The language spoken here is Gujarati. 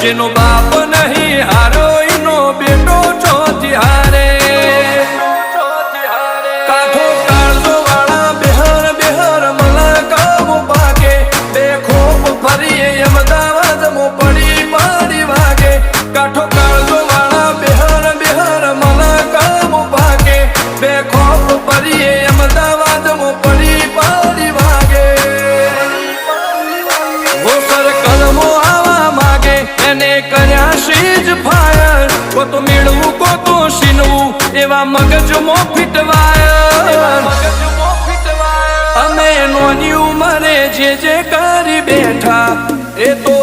જેનો બાપ નહીં હારો એનો બેટો ચોથી હારે કાઠો કાળજો વાળા બેહર બેહર મલકામો પાકે બે ખોપ ફરીએ અમદાવાદ મો પડી પાડી વાગે કાઠો કાળજો વાળા બેહર બેહર મલકામો પાકે બે ખોપ ફરીએ અમદાવાદ મો પડી પાડી વાગે વો સર્કલમો આવા માગે એને કર્યા શીજ ફાયર કો તો મેળવું કો તો સીનવું એવા મગજમાં ફિટવાયર અમે નોની ઉંમરે જે કરી બેઠા એ તો